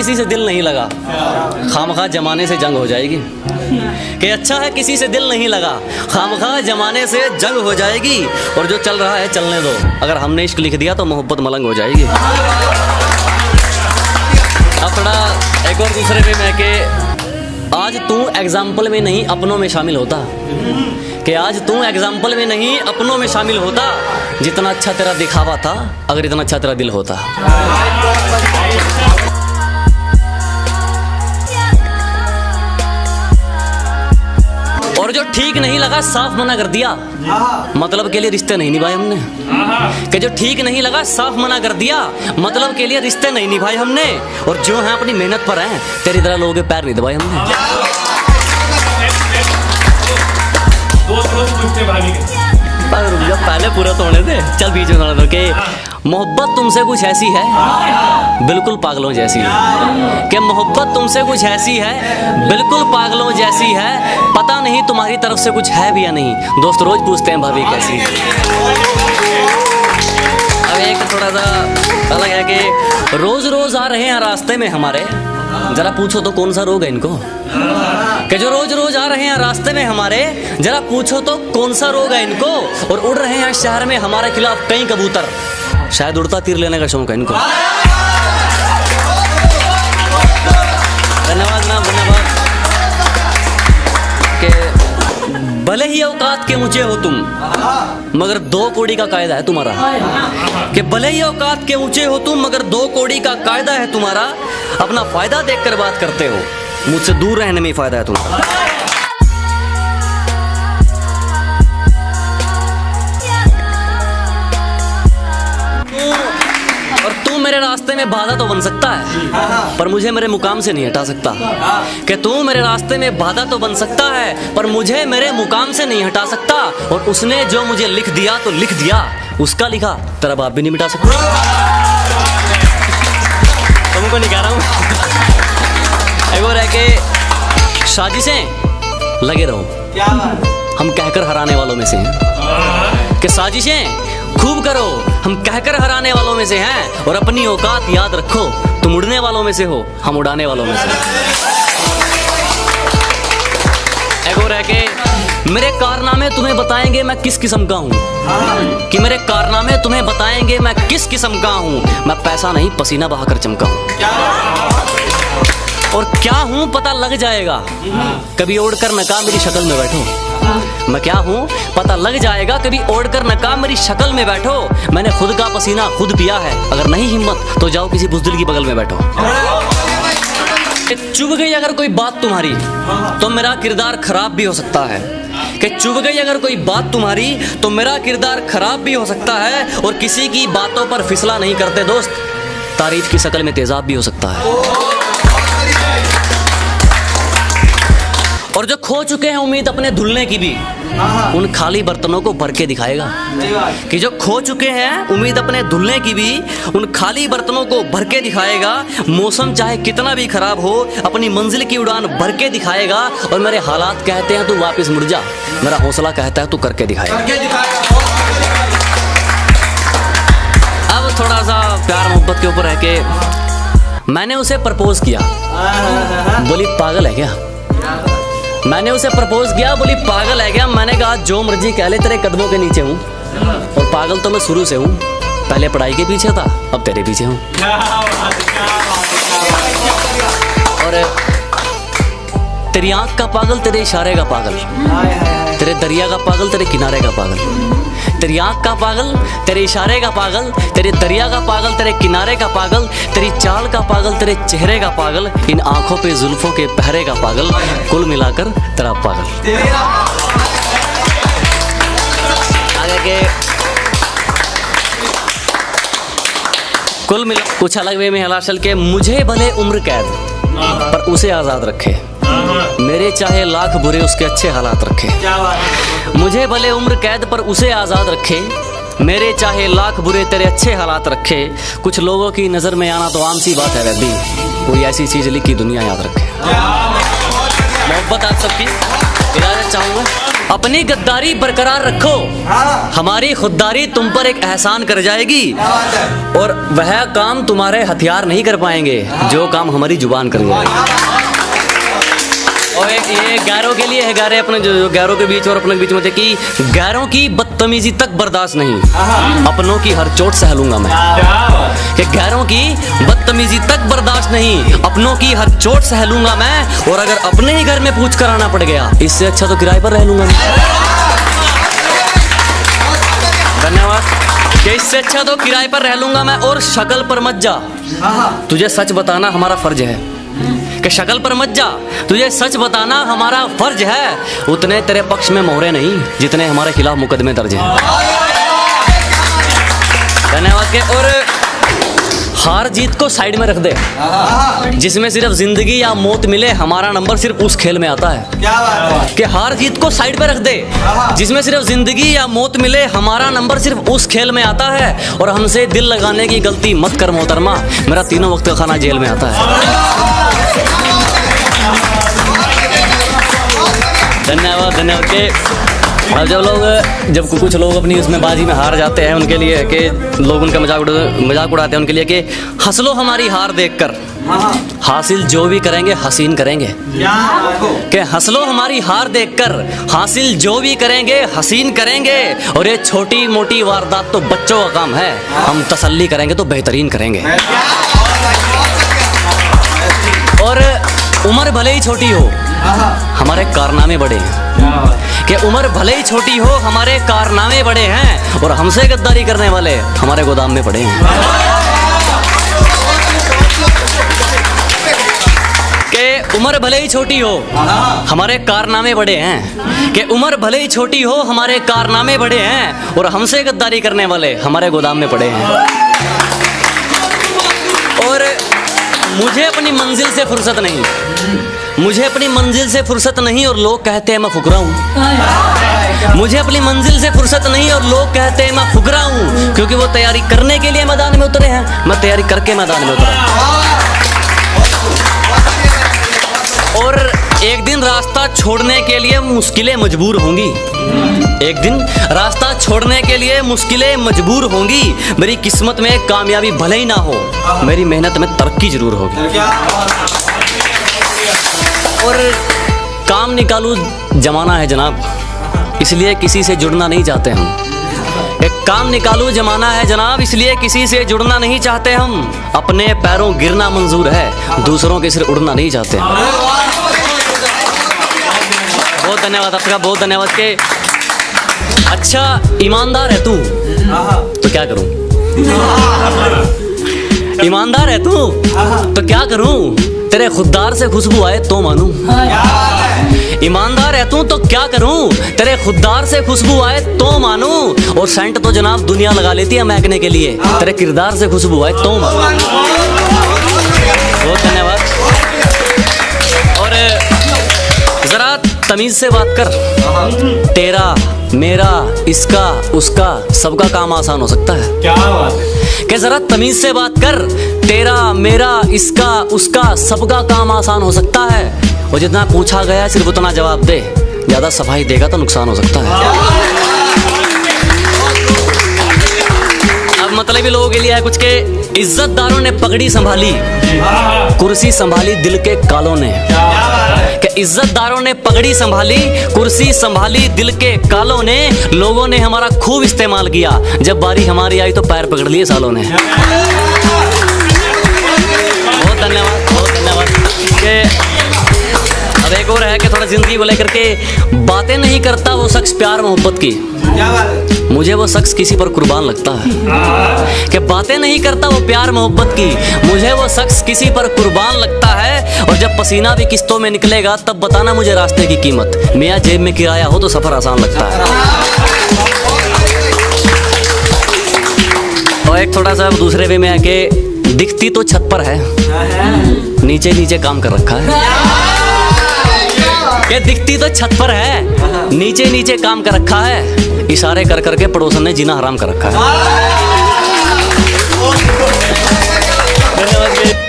किसी से दिल नहीं लगा, खामखा जमाने से जंग हो जाएगी। कि अच्छा है किसी से दिल नहीं लगा, खामखा जमाने से जंग हो जाएगी। और जो चल रहा है चलने दो, अगर हमने इश्क लिख दिया तो मोहब्बत मलंग हो जाएगी। अब थोड़ा एक और दूसरे पे मैं कि आज तू एग्जाम्पल में नहीं अपनों में शामिल होता, कि आज तू एग्जाम्पल में नहीं अपनों में शामिल होता। जितना अच्छा तेरा दिखावा था, अगर इतना अच्छा तेरा दिल होता। और जो ठीक नहीं लगा साफ मना कर दिया, मतलब के लिए रिश्ते नहीं निभाए हमने। कि जो ठीक नहीं लगा साफ मना कर दिया, मतलब के लिए रिश्ते नहीं निभाए हमने। और जो हैं अपनी मेहनत पर हैं, तेरी तरह लोगों के पैर नहीं दबाए हमने। दोस्त रोज पूछते भाभी के, पहले पूरा तो होने दे, चल बीच में दो। कि मोहब्बत तुमसे कुछ ऐसी है बिल्कुल पागलों जैसी, कि मोहब्बत तुमसे कुछ ऐसी है बिल्कुल पागलों जैसी है। पता नहीं तुम्हारी तरफ से कुछ है भी या नहीं। दोस्त रोज पूछते हैं भाभी कैसी। अब एक थोड़ा सा अलग है कि रोज रोज आ रहे हैं रास्ते में हमारे, जरा पूछो तो कौन सा रोग है इनको। कि जो रोज रोज आ रहे हैं रास्ते में हमारे, जरा पूछो तो कौन सा रोग है इनको। और उड़ रहे हैं शहर में हमारे खिलाफ कई कबूतर, शायद उड़ता तीर लेने का शौक है इनको। धन्यवाद ना, धन्यवाद। कि भले ही औकात के ऊंचे हो तुम, मगर 2 कौड़ी का कायदा है तुम्हारा। कि भले ही औकात के ऊंचे हो तुम, मगर 2 कौड़ी का कायदा है तुम्हारा। अपना फायदा देखकर बात करते हो, मुझसे दूर रहने में ही फायदा है तुम्हारा। और तू मेरे रास्ते में बाधा तो बन सकता है, पर मुझे मेरे मुकाम से नहीं हटा सकता। कि तू मेरे रास्ते में बाधा तो बन सकता है, पर मुझे मेरे मुकाम से नहीं हटा सकता। और उसने जो मुझे लिख दिया तो लिख दिया, उसका लिखा तेरा बाप भी नहीं मिटा सकता। तुमको नहीं कह रहा हूँ। एक और है कि साजिशें लगे रहो, हम कहकर हराने वालों में से हैं। कि साजिशें खूब करो, हम कहकर हराने वालों में से हैं। और अपनी औकात याद रखो, तुम उड़ने वालों में से हो, हम उड़ाने वालों में से। एक और है कि मेरे कारनामे तुम्हें बताएंगे मैं किस किस्म का हूँ। कि मेरे कारनामे तुम्हें बताएंगे मैं किस किस्म का हूँ। मैं पैसा नहीं पसीना बहाकर चमका हूँ। और क्या हूँ पता लग जाएगा, कभी ओढ़कर नकाब मेरी शक्ल में बैठो। मैं क्या हूँ पता लग जाएगा, कभी ओढ़कर नकाब मेरी शक्ल में बैठो। मैंने खुद का पसीना खुद पिया है, अगर नहीं हिम्मत तो जाओ किसी बुज़दिल की बगल में बैठो। चुभ गई अगर कोई बात तुम्हारी, तो मेरा किरदार खराब भी हो सकता है। कि चुभ गई अगर कोई बात तुम्हारी, तो मेरा किरदार खराब भी हो सकता है। और किसी की बातों पर फिसला नहीं करते दोस्त, तारीफ की शक्ल में तेजाब भी हो सकता है। और जो खो चुके हैं उम्मीद अपने धुलने की भी, उन खाली बर्तनों को भर के दिखाएगा। कि जो खो चुके हैं उम्मीद अपने धुलने की भी, उन खाली बर्तनों को भर के दिखाएगा। मौसम चाहे कितना भी खराब हो, अपनी मंजिल की उड़ान भर के दिखाएगा। और मेरे हालात कहते हैं तू वापस मुड़ जा, मेरा हौसला कहता है तू करके दिखाएगा। अब थोड़ा सा प्यार मोहब्बत के ऊपर है कि मैंने उसे प्रपोज किया, बोली पागल है क्या। मैंने उसे प्रपोज किया, बोली पागल है क्या। मैंने कहा जो मर्जी कह ले, तेरे कदमों के नीचे हूँ। और पागल तो मैं शुरू से हूँ, पहले पढ़ाई के पीछे था, अब तेरे पीछे हूँ। और तेरी आंख का पागल, तेरे इशारे का पागल, तेरे दरिया का पागल, तेरे किनारे का पागल। तेरी आंख का पागल, तेरे इशारे का पागल, तेरे दरिया का पागल, तेरे किनारे का पागल, तेरी चाल का पागल, तेरे चेहरे का पागल, इन आंखों पे जुल्फों के पहरे का पागल, कुल मिलाकर तेरा पागल। आगे के कुल मिला कुछ अलग वे में हलाशल के, मुझे भले उम्र कैद पर उसे आज़ाद रखे, मेरे चाहे लाख बुरे उसके अच्छे हालात रखे। मुझे भले उम्र कैद पर उसे आज़ाद रखे, मेरे चाहे लाख बुरे तेरे अच्छे हालात रखे। कुछ लोगों की नज़र में आना तो आम सी बात है वैदी, कोई ऐसी चीज़ लिखी दुनिया याद रखे। मोहब्बत आप सबकी इजाज़त चाहूँगा। अपनी गद्दारी बरकरार रखो, हमारी खुददारी तुम पर एक एहसान कर जाएगी, और वह काम तुम्हारे हथियार नहीं कर पाएंगे जो काम हमारी जुबान कर जाएगी। और ये गैरों के लिए है, गैरे अपने जो गैरों के बीच और अपने बीच में थे कि गैरों की बदतमीजी तक बर्दाश्त नहीं, अपनों की हर चोट सह लूंगा मैं। कि गैरों की बदतमीजी तक बर्दाश्त नहीं, अपनों की हर चोट सह लूंगा मैं, और अगर अपने ही घर में पूछ कर आना पड़ गया, इससे अच्छा तो किराए पर रह लूंगा मैं। धन्यवाद। कि इससे अच्छा तो किराए पर रह लूंगा मैं, और शक्ल पर मत जा, तुझे सच बताना हमारा फर्ज है। कि शक्ल पर मत जा, तुझे सच बताना हमारा फर्ज है। उतने तेरे पक्ष में मोहरे नहीं जितने हमारे खिलाफ मुकदमे दर्ज हैं। धन्यवाद। के और हार जीत को साइड में रख दे, जिसमें सिर्फ जिंदगी या मौत मिले हमारा नंबर सिर्फ उस खेल में आता है। क्या बात है? कि हार जीत को साइड पे रख दे, जिसमें सिर्फ जिंदगी या मौत मिले हमारा नंबर सिर्फ उस खेल में आता है, और हमसे दिल लगाने की गलती मत कर मोहतरमा, मेरा तीनों वक्त का खाना जेल में आता है। धन्यवाद। धन्यवाद। के अब जब कुछ लोग अपनी उसमें बाजी में हार जाते हैं, उनके लिए कि लोग उनका मजाक उड़ाते हैं, उनके लिए कि हंस लो हमारी हार देखकर, हासिल जो भी करेंगे हसीन करेंगे। कि हंस लो हमारी हार देखकर, हासिल जो भी करेंगे हसीन करेंगे, और ये छोटी मोटी वारदात तो बच्चों का काम है, हम तसल्ली करेंगे तो बेहतरीन करेंगे। और उम्र भले ही छोटी हो हमारे कारनामे बड़े हैं। कि उम्र भले ही छोटी हो हमारे कारनामे बड़े हैं, और हमसे गद्दारी करने वाले हमारे गोदाम में पड़े हैं। कि उम्र भले ही छोटी हो हमारे कारनामे बड़े हैं। कि उम्र भले ही छोटी हो हमारे कारनामे बड़े हैं, और हमसे गद्दारी करने वाले हमारे गोदाम में पड़े हैं। और मुझे अपनी मंजिल से फुर्सत नहीं, मुझे अपनी मंजिल से फुर्सत नहीं, और लोग कहते हैं मैं फुकरा हूँ। मुझे अपनी मंजिल से फुर्सत नहीं, और लोग कहते हैं मैं फुकरा हूँ, क्योंकि वो तैयारी करने के लिए मैदान में उतरे हैं, मैं तैयारी करके मैदान में उतरा। और एक दिन रास्ता छोड़ने के लिए मुश्किलें मजबूर होंगी, एक दिन रास्ता छोड़ने के लिए मुश्किलें मजबूर होंगी, मेरी किस्मत में कामयाबी भले ही ना हो, मेरी मेहनत में तरक्की जरूर होगी। और काम निकालू जमाना है जनाब, इसलिए किसी से जुड़ना नहीं चाहते हम। एक काम निकालू जमाना है जनाब, इसलिए किसी से जुड़ना नहीं चाहते हम। अपने पैरों गिरना मंजूर है, दूसरों के सिर उड़ना नहीं चाहते। बहुत धन्यवाद आपका, बहुत धन्यवाद। के अच्छा ईमानदार है तू तो क्या करूं, ईमानदार है तू तो क्या करूं, तेरे खुददार से खुशबू आए तो मानूं। ईमानदार है तू तो क्या करूं, तेरे खुददार से खुशबू आए तो मानूं। और सेंट तो जनाब दुनिया लगा लेती है महकने के लिए, तेरे किरदार से खुशबू आए तो मानूं। बहुत धन्यवाद। और जरा तमीज से बात कर, तेरा मेरा इसका उसका सबका काम आसान हो सकता है। क्या बात है? कि जरा तमीज से बात कर, तेरा मेरा इसका उसका सबका काम आसान हो सकता है, और जितना पूछा गया सिर्फ उतना जवाब दे, ज्यादा सफाई देगा तो नुकसान हो सकता है। अब मतलबी लोगों के लिए है कुछ के, इज्जतदारों ने पगड़ी संभाली, कुर्सी संभाली दिल के कालों ने। कि इज्जतदारों ने पगड़ी संभाली, कुर्सी संभाली दिल के कालों ने, लोगों ने हमारा खूब इस्तेमाल किया, जब बारी हमारी आई तो पैर पकड़ लिए सालों ने। बहुत धन्यवाद, बहुत धन्यवाद। अब एक और है कि थोड़ा जिंदगी को लेकर के बातें नहीं करता वो शख्स प्यार मोहब्बत की, मुझे वो शख्स किसी पर कुर्बान लगता है। कि बातें नहीं करता वो प्यार मोहब्बत की, मुझे वो शख्स किसी पर कुर्बान लगता है। और जब पसीना भी किस्तों में निकलेगा तब बताना मुझे रास्ते की कीमत, मियाँ जेब में किराया हो तो सफर आसान लगता है। और एक थोड़ा सा दूसरे वे में है कि दिखती तो छत पर है, नीचे नीचे काम कर रखा है। ये दिखती तो छत पर है, नीचे नीचे काम कर रखा है, इशारे कर करके पड़ोसन ने जीना हराम कर रखा है। धन्यवाद।